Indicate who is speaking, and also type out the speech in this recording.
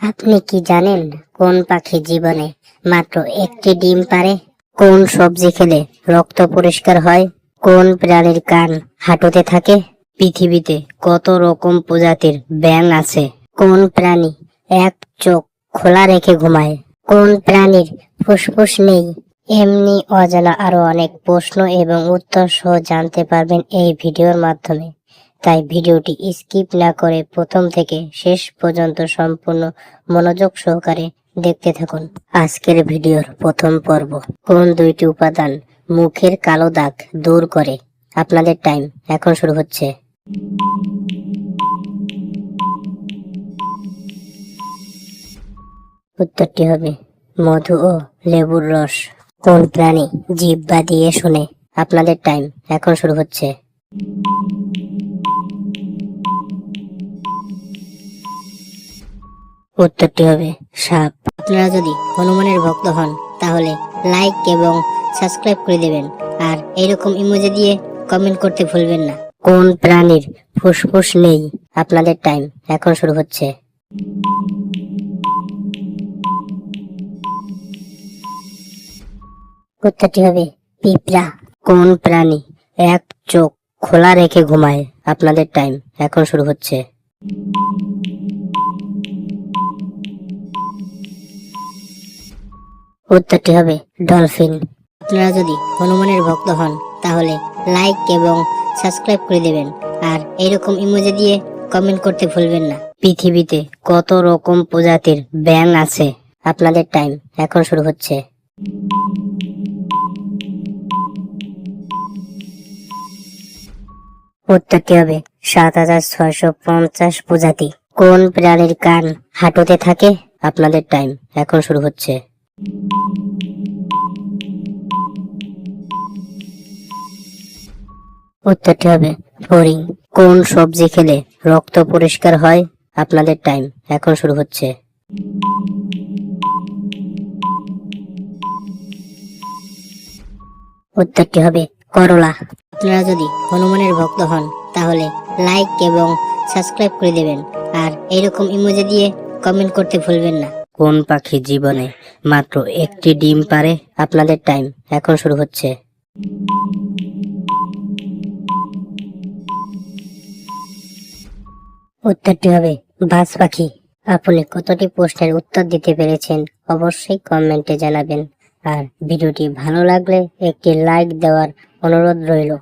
Speaker 1: আপনি কি জানেন কোন পাখি জীবনে মাত্র একটি ডিম পারে? কোন সবজি খেলে রক্ত পরিষ্কার হয়? কোন প্রাণীর কান হাঁটুতে থাকে? পৃথিবীতে কত রকম প্রজাতির ব্যাঙ আছে? কোন প্রাণী এক চোখ খোলা রেখে ঘুমায়? কোন প্রাণীর ফুসফুস নেই? এমনি অজানা আরো অনেক প্রশ্ন এবং উত্তর সহ জানতে পারবেন এই ভিডিওর মাধ্যমে। তাই ভিডিওটি স্কিপ না করে প্রথম থেকে শেষ পর্যন্ত সম্পূর্ণ মনোযোগ সহকারে দেখতে থাকুন। আজকের ভিডিওর প্রথম পর্ব, কোন দুইটি উপাদান মুখের কালো দাগ দূর করে? আপনাদের টাইম এখন শুরু হচ্ছে। উত্তরটি হবে মধু ও লেবুর রস। কোন প্রাণী জিহ্বা দিয়ে শুনে? আপনাদের টাইম এখন শুরু হচ্ছে। উত্তরটি হবে সাপ। আপনারা যদি হনুমানের ভক্ত হন তাহলে লাইক এবং সাবস্ক্রাইব করে দেবেন, আর এরকম ইমোজি দিয়ে কমেন্ট করতে ভুলবেন না। কোন প্রাণীর ফুসফুস নেই? আপনাদের টাইম এখন শুরু হচ্ছে। উত্তরটি হবে পিঁপড়া। কোন প্রাণী এক চোখ খোলা রেখে ঘুমায়? আপনাদের টাইম এখন শুরু হচ্ছে। উত্তরটি হবে ডলফিন। আপনারা যদি হনুমানের ভক্ত হন তাহলে লাইক এবং সাবস্ক্রাইব করে দেবেন, আর এরকম ইমোজি দিয়ে কমেন্ট করতে ভুলবেন না। পৃথিবীতে কত রকম প্রজাতির ব্যাঙ আছে? আপনাদের টাইম এখন শুরু হচ্ছে। উত্তরটি হবে ৭,৬৫০ প্রজাতি। কোন প্রাণীর কান হাঁটুতে থাকে? আপনাদের টাইম এখন শুরু হচ্ছে। উত্তরটি হবে ফড়িং। কোন সবজি খেলে রক্ত পরিষ্কার হয়? আপনাদের টাইম এখন শুরু হচ্ছে। উত্তরটি হবে করলা। আপনারা যদি হনুমানের ভক্ত হন তাহলে লাইক এবং সাবস্ক্রাইব করে দেবেন, আর এরকম ইমোজি দিয়ে কমেন্ট করতে ভুলবেন না। কোন পাখি জীবনে মাত্র একটি ডিম পারে? আপনাদের টাইম এখন শুরু হচ্ছে। উত্তরটি হবে বাজ পাখি। আপনি কতটি প্রশ্নের উত্তর দিতে পেরেছেন অবশ্যই কমেন্টে জানাবেন, আর ভিডিওটি ভালো লাগলে একটি লাইক দেওয়ার অনুরোধ রইল।